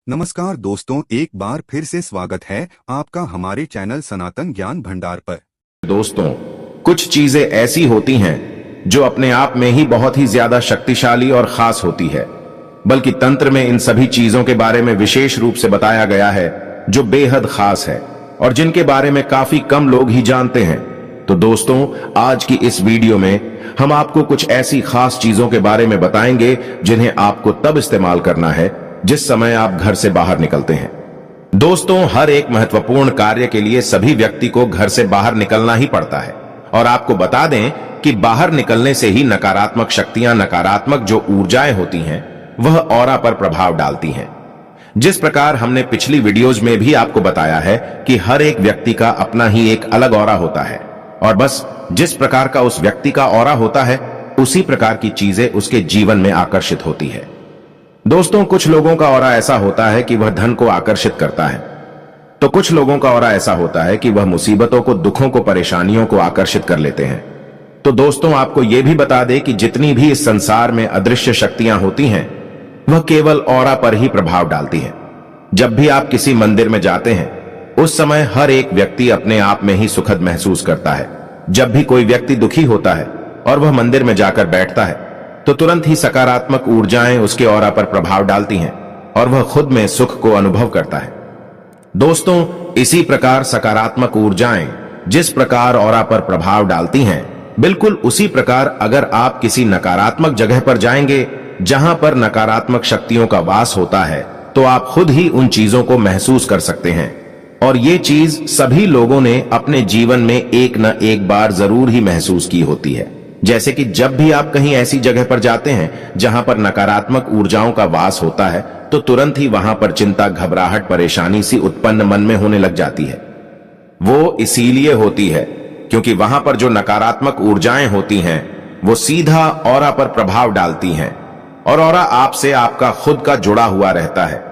नमस्कार दोस्तों, एक बार फिर से स्वागत है आपका हमारे चैनल सनातन ज्ञान भंडार पर। दोस्तों, कुछ चीजें ऐसी होती हैं जो अपने आप में ही बहुत ही ज्यादा शक्तिशाली और खास होती है, बल्कि तंत्र में इन सभी चीजों के बारे में विशेष रूप से बताया गया है जो बेहद खास है और जिनके बारे में काफी कम लोग ही जानते हैं। तो दोस्तों, आज की इस वीडियो में हम आपको कुछ ऐसी खास चीजों के बारे में बताएंगे जिन्हें आपको तब इस्तेमाल करना है जिस समय आप घर से बाहर निकलते हैं। दोस्तों, हर एक महत्वपूर्ण कार्य के लिए सभी व्यक्ति को घर से बाहर निकलना ही पड़ता है और आपको बता दें कि बाहर निकलने से ही नकारात्मक शक्तियां, नकारात्मक जो ऊर्जाएं होती हैं, वह ऑरा पर प्रभाव डालती हैं। जिस प्रकार हमने पिछली वीडियोज में भी आपको बताया है कि हर एक व्यक्ति का अपना ही एक अलग ऑरा होता है और बस जिस प्रकार का उस व्यक्ति का ऑरा होता है उसी प्रकार की चीजें उसके जीवन में आकर्षित होती है। दोस्तों, कुछ लोगों का ऑरा ऐसा होता है कि वह धन को आकर्षित करता है, तो कुछ लोगों का ऑरा ऐसा होता है कि वह मुसीबतों को, दुखों को, परेशानियों को आकर्षित कर लेते हैं। तो दोस्तों, आपको यह भी बता दें कि जितनी भी इस संसार में अदृश्य शक्तियां होती हैं, वह केवल ऑरा पर ही प्रभाव डालती हैं। जब भी आप किसी मंदिर में जाते हैं, उस समय हर एक व्यक्ति अपने आप में ही सुखद महसूस करता है। जब भी कोई व्यक्ति दुखी होता है और वह मंदिर में जाकर बैठता है, तो तुरंत ही सकारात्मक ऊर्जाएं उसके ऑरा पर प्रभाव डालती हैं और वह खुद में सुख को अनुभव करता है। दोस्तों, इसी प्रकार सकारात्मक ऊर्जाएं जिस प्रकार ऑरा पर प्रभाव डालती हैं, बिल्कुल उसी प्रकार अगर आप किसी नकारात्मक जगह पर जाएंगे जहां पर नकारात्मक शक्तियों का वास होता है, तो आप खुद ही उन चीजों को महसूस कर सकते हैं। और ये चीज सभी लोगों ने अपने जीवन में एक न एक बार जरूर ही महसूस की होती है। जैसे कि जब भी आप कहीं ऐसी जगह पर जाते हैं जहां पर नकारात्मक ऊर्जाओं का वास होता है, तो तुरंत ही वहां पर चिंता, घबराहट, परेशानी सी उत्पन्न मन में होने लग जाती है। वो इसीलिए होती है क्योंकि वहां पर जो नकारात्मक ऊर्जाएं होती हैं, वो सीधा ऑरा पर प्रभाव डालती हैं और ऑरा आपसे, आपका खुद का जुड़ा हुआ रहता है।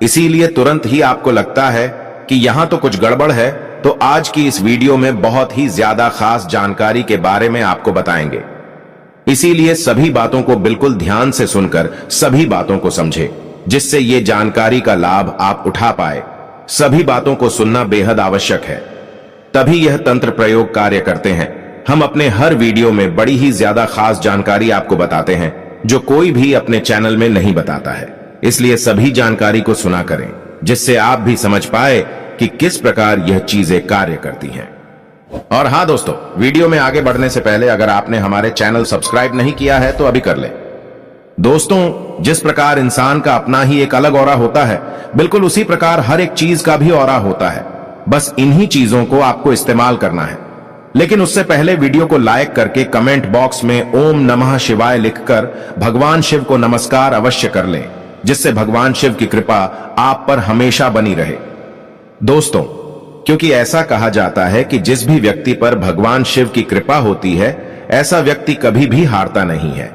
इसीलिए तुरंत ही आपको लगता है कि यहां तो कुछ गड़बड़ है। तो आज की इस वीडियो में बहुत ही ज्यादा खास जानकारी के बारे में आपको बताएंगे। इसीलिए सभी बातों को बिल्कुल ध्यान से सुनकर सभी बातों को समझे, जिससे ये जानकारी का लाभ आप उठा पाए। सभी बातों को सुनना बेहद आवश्यक है, तभी यह तंत्र प्रयोग कार्य करते हैं। हम अपने हर वीडियो में बड़ी ही ज्यादा खास जानकारी आपको बताते हैं जो कोई भी अपने चैनल में नहीं बताता है। इसलिए सभी जानकारी को सुना करें, जिससे आप भी समझ पाए कि किस प्रकार यह चीजें कार्य करती हैं। और हां दोस्तों, वीडियो में आगे बढ़ने से पहले अगर आपने हमारे चैनल सब्सक्राइब नहीं किया है तो अभी कर लें। दोस्तों, जिस प्रकार इंसान का अपना ही एक अलग ऑरा होता है, बिल्कुल उसी प्रकार हर एक चीज का भी ऑरा होता है। बस इन्हीं चीजों को आपको इस्तेमाल करना है। लेकिन उससे पहले वीडियो को लाइक करके कमेंट बॉक्स में ओम नमः शिवाय लिखकर भगवान शिव को नमस्कार अवश्य कर लें, जिससे भगवान शिव की कृपा आप पर हमेशा बनी रहे। दोस्तों, क्योंकि ऐसा कहा जाता है कि जिस भी व्यक्ति पर भगवान शिव की कृपा होती है, ऐसा व्यक्ति कभी भी हारता नहीं है,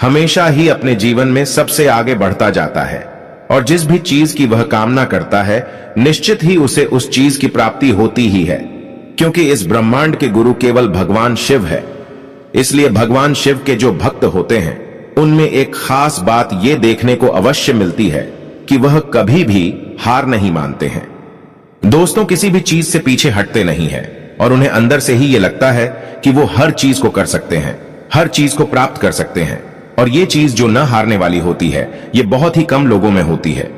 हमेशा ही अपने जीवन में सबसे आगे बढ़ता जाता है और जिस भी चीज की वह कामना करता है, निश्चित ही उसे उस चीज की प्राप्ति होती ही है। क्योंकि इस ब्रह्मांड के गुरु केवल भगवान शिव है। इसलिए भगवान शिव के जो भक्त होते हैं, उनमें एक खास बात यह देखने को अवश्य मिलती है कि वह कभी भी हार नहीं मानते हैं। दोस्तों, किसी भी चीज से पीछे हटते नहीं हैं और उन्हें अंदर से ही ये लगता है कि वो हर चीज को कर सकते हैं, हर चीज को प्राप्त कर सकते हैं। और ये चीज जो न हारने वाली होती है, ये बहुत ही कम लोगों में होती है।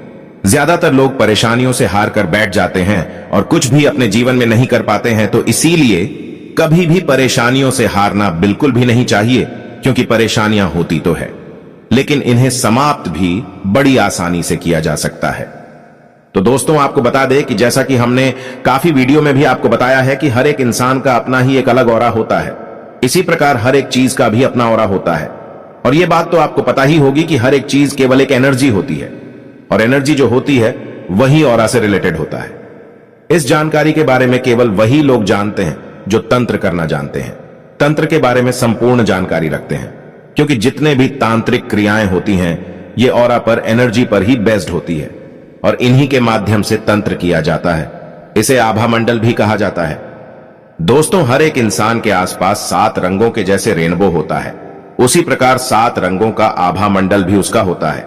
ज्यादातर लोग परेशानियों से हार कर बैठ जाते हैं और कुछ भी अपने जीवन में नहीं कर पाते हैं। तो इसीलिए कभी भी परेशानियों से हारना बिल्कुल भी नहीं चाहिए, क्योंकि परेशानियां होती तो है, लेकिन इन्हें समाप्त भी बड़ी आसानी से किया जा सकता है। तो दोस्तों, आपको बता दें कि जैसा कि हमने काफी वीडियो में भी आपको बताया है कि हर एक इंसान का अपना ही एक अलग ऑरा होता है, इसी प्रकार हर एक चीज का भी अपना ऑरा होता है। और यह बात तो आपको पता ही होगी कि हर एक चीज केवल एक एनर्जी होती है और एनर्जी जो होती है वही ऑरा से रिलेटेड होता है। इस जानकारी के बारे में केवल वही लोग जानते हैं जो तंत्र करना जानते हैं, तंत्र के बारे में संपूर्ण जानकारी रखते हैं। क्योंकि जितने भी तांत्रिक क्रियाएं होती हैं, ये ऑरा पर, एनर्जी पर ही बेस्ड होती है और इन्हीं के माध्यम से तंत्र किया जाता है। इसे आभा मंडल भी कहा जाता है। दोस्तों, हर एक इंसान के आसपास 7 रंगों के जैसे रेनबो होता है, उसी प्रकार 7 रंगों का आभा मंडल भी उसका होता है।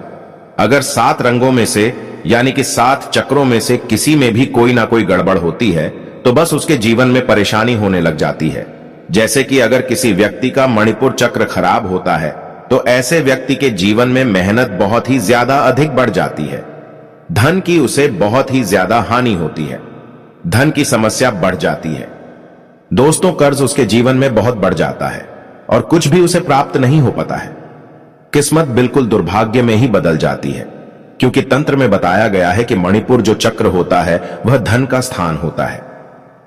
अगर 7 रंगों में से यानी कि 7 चक्रों में से किसी में भी कोई ना कोई गड़बड़ होती है तो बस उसके जीवन में परेशानी होने लग जाती है। जैसे कि अगर किसी व्यक्ति का मणिपुर चक्र खराब होता है तो ऐसे व्यक्ति के जीवन में मेहनत बहुत ही ज्यादा अधिक बढ़ जाती है, धन की उसे बहुत ही ज्यादा हानि होती है, धन की समस्या बढ़ जाती है। दोस्तों, कर्ज उसके जीवन में बहुत बढ़ जाता है और कुछ भी उसे प्राप्त नहीं हो पाता है। किस्मत बिल्कुल दुर्भाग्य में ही बदल जाती है, क्योंकि तंत्र में बताया गया है कि मणिपुर जो चक्र होता है वह धन का स्थान होता है।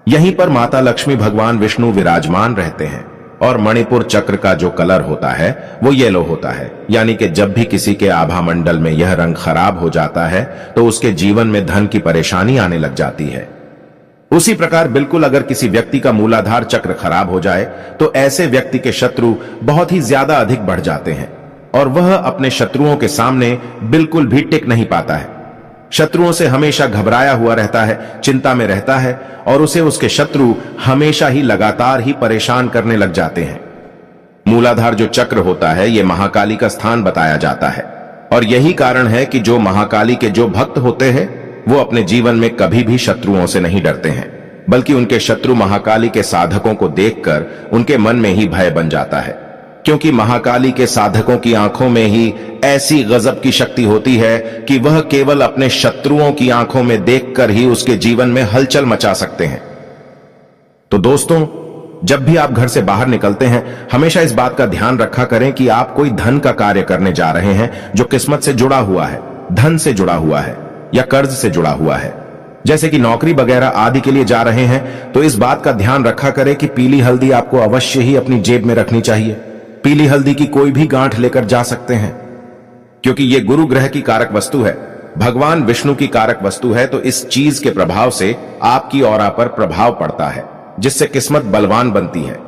यहीं पर माता लक्ष्मी भगवान विष्णु विराजमान रहते हैं और मणिपुर चक्र का जो कलर होता है वो येलो होता है, यानी कि जब भी किसी के आभा मंडल में यह रंग खराब हो जाता है तो उसके जीवन में धन की परेशानी आने लग जाती है। उसी प्रकार बिल्कुल अगर किसी व्यक्ति का मूलाधार चक्र खराब हो जाए तो ऐसे व्यक्ति के शत्रु बहुत ही ज्यादा अधिक बढ़ जाते हैं और वह अपने शत्रुओं के सामने बिल्कुल भी टिक नहीं पाता है। शत्रुओं से हमेशा घबराया हुआ रहता है, चिंता में रहता है और उसे उसके शत्रु हमेशा ही लगातार ही परेशान करने लग जाते हैं। मूलाधार जो चक्र होता है यह महाकाली का स्थान बताया जाता है और यही कारण है कि जो महाकाली के जो भक्त होते हैं वो अपने जीवन में कभी भी शत्रुओं से नहीं डरते हैं, बल्कि उनके शत्रु महाकाली के साधकों को देखकर उनके मन में ही भय बन जाता है, क्योंकि महाकाली के साधकों की आंखों में ही ऐसी गजब की शक्ति होती है कि वह केवल अपने शत्रुओं की आंखों में देखकर ही उसके जीवन में हलचल मचा सकते हैं। तो दोस्तों, जब भी आप घर से बाहर निकलते हैं हमेशा इस बात का ध्यान रखा करें कि आप कोई धन का कार्य करने जा रहे हैं जो किस्मत से जुड़ा हुआ है, धन से जुड़ा हुआ है या कर्ज से जुड़ा हुआ है। जैसे कि नौकरी वगैरह आदि के लिए जा रहे हैं तो इस बात का ध्यान रखा करें कि पीली हल्दी आपको अवश्य ही अपनी जेब में रखनी चाहिए। पीली हल्दी की कोई भी गांठ लेकर जा सकते हैं, क्योंकि यह गुरु ग्रह की कारक वस्तु है, भगवान विष्णु की कारक वस्तु है, तो इस चीज के प्रभाव से आपकी ऑरा पर प्रभाव पड़ता है जिससे किस्मत बलवान बनती है।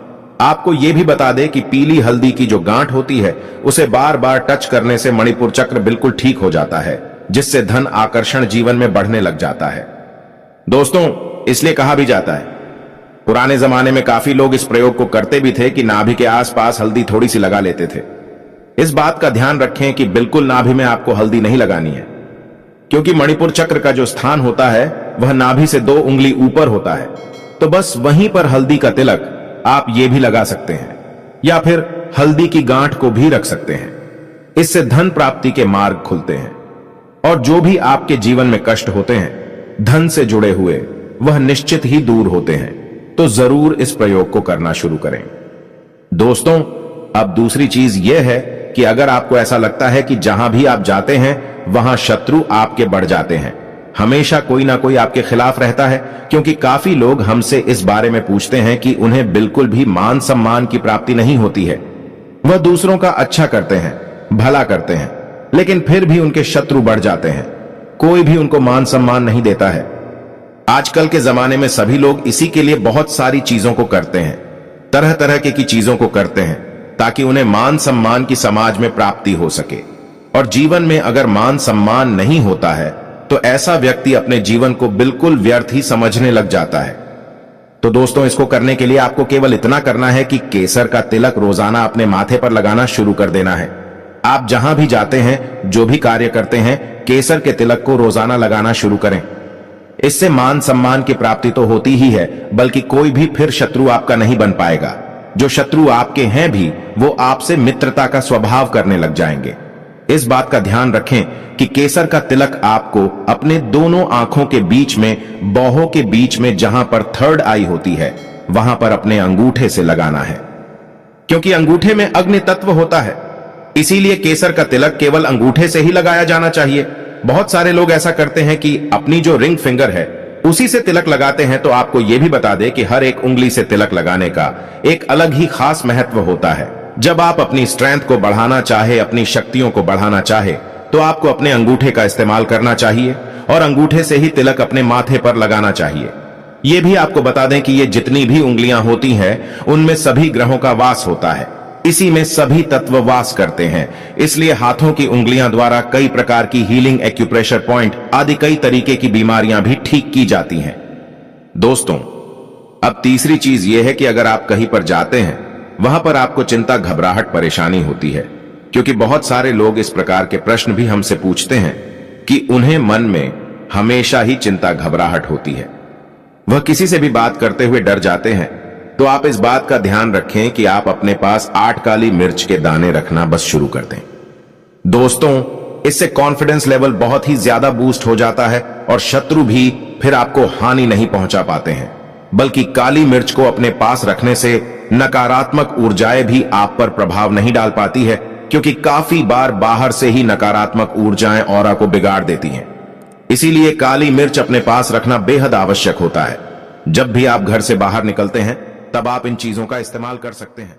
आपको यह भी बता दें कि पीली हल्दी की जो गांठ होती है उसे बार बार टच करने से मणिपुर चक्र बिल्कुल ठीक हो जाता है, जिससे धन आकर्षण जीवन में बढ़ने लग जाता है। दोस्तों, इसलिए कहा भी जाता है, पुराने जमाने में काफी लोग इस प्रयोग को करते भी थे कि नाभि के आसपास हल्दी थोड़ी सी लगा लेते थे। इस बात का ध्यान रखें कि बिल्कुल नाभि में आपको हल्दी नहीं लगानी है, क्योंकि मणिपुर चक्र का जो स्थान होता है वह नाभि से 2 उंगली ऊपर होता है, तो बस वहीं पर हल्दी का तिलक आप ये भी लगा सकते हैं या फिर हल्दी की गांठ को भी रख सकते हैं। इससे धन प्राप्ति के मार्ग खुलते हैं और जो भी आपके जीवन में कष्ट होते हैं धन से जुड़े हुए वह निश्चित ही दूर होते हैं। तो जरूर इस प्रयोग को करना शुरू करें। दोस्तों, अब दूसरी चीज यह है कि अगर आपको ऐसा लगता है कि जहां भी आप जाते हैं वहां शत्रु आपके बढ़ जाते हैं, हमेशा कोई ना कोई आपके खिलाफ रहता है, क्योंकि काफी लोग हमसे इस बारे में पूछते हैं कि उन्हें बिल्कुल भी मान सम्मान की प्राप्ति नहीं होती है। वह दूसरों का अच्छा करते हैं, भला करते हैं, लेकिन फिर भी उनके शत्रु बढ़ जाते हैं, कोई भी उनको मान सम्मान नहीं देता है। आजकल के जमाने में सभी लोग इसी के लिए बहुत सारी चीजों को करते हैं, तरह तरह की चीजों को करते हैं ताकि उन्हें मान सम्मान की समाज में प्राप्ति हो सके। और जीवन में अगर मान सम्मान नहीं होता है तो ऐसा व्यक्ति अपने जीवन को बिल्कुल व्यर्थ ही समझने लग जाता है। तो दोस्तों, इसको करने के लिए आपको केवल इतना करना है कि केसर का तिलक रोजाना अपने माथे पर लगाना शुरू कर देना है। आप जहां भी जाते हैं, जो भी कार्य करते हैं, केसर के तिलक को रोजाना लगाना शुरू करें। इससे मान सम्मान की प्राप्ति तो होती ही है, बल्कि कोई भी फिर शत्रु आपका नहीं बन पाएगा। जो शत्रु आपके हैं भी वो आपसे मित्रता का स्वभाव करने लग जाएंगे। इस बात का ध्यान रखें कि केसर का तिलक आपको अपने दोनों आंखों के बीच में, बाहों के बीच में जहां पर 3rd आई होती है वहां पर अपने अंगूठे से लगाना है, क्योंकि अंगूठे में अग्नि तत्व होता है। इसीलिए केसर का तिलक केवल अंगूठे से ही लगाया जाना चाहिए। बहुत सारे लोग ऐसा करते हैं कि अपनी जो रिंग फिंगर है उसी से तिलक लगाते हैं। तो आपको यह भी बता दें कि हर एक उंगली से तिलक लगाने का एक अलग ही खास महत्व होता है। जब आप अपनी स्ट्रेंथ को बढ़ाना चाहे, अपनी शक्तियों को बढ़ाना चाहे, तो आपको अपने अंगूठे का इस्तेमाल करना चाहिए और अंगूठे से ही तिलक अपने माथे पर लगाना चाहिए। यह भी आपको बता दें कि ये जितनी भी उंगलियां होती हैं उनमें सभी ग्रहों का वास होता है, इसी में सभी तत्व वास करते हैं। इसलिए हाथों की उंगलियां द्वारा कई प्रकार की हीलिंग, एक्यूप्रेशर पॉइंट आदि कई तरीके की बीमारियां भी ठीक की जाती हैं। दोस्तों, अब तीसरी चीज यह है कि अगर आप कहीं पर जाते हैं वहां पर आपको चिंता, घबराहट, परेशानी होती है, क्योंकि बहुत सारे लोग इस प्रकार के प्रश्न भी हमसे पूछते हैं कि उन्हें मन में हमेशा ही चिंता घबराहट होती है। वह किसी से भी बात करते हुए डर जाते हैं। तो आप इस बात का ध्यान रखें कि आप अपने पास 8 काली मिर्च के दाने रखना बस शुरू कर दें। दोस्तों, इससे कॉन्फिडेंस लेवल बहुत ही ज्यादा बूस्ट हो जाता है और शत्रु भी फिर आपको हानि नहीं पहुंचा पाते हैं। बल्कि काली मिर्च को अपने पास रखने से नकारात्मक ऊर्जाएं भी आप पर प्रभाव नहीं डाल पाती है, क्योंकि काफी बार बाहर से ही नकारात्मक ऊर्जाएं ऑरा को बिगाड़ देती हैं। इसीलिए काली मिर्च अपने पास रखना बेहद आवश्यक होता है। जब भी आप घर से बाहर निकलते हैं तब आप इन चीजों का इस्तेमाल कर सकते हैं।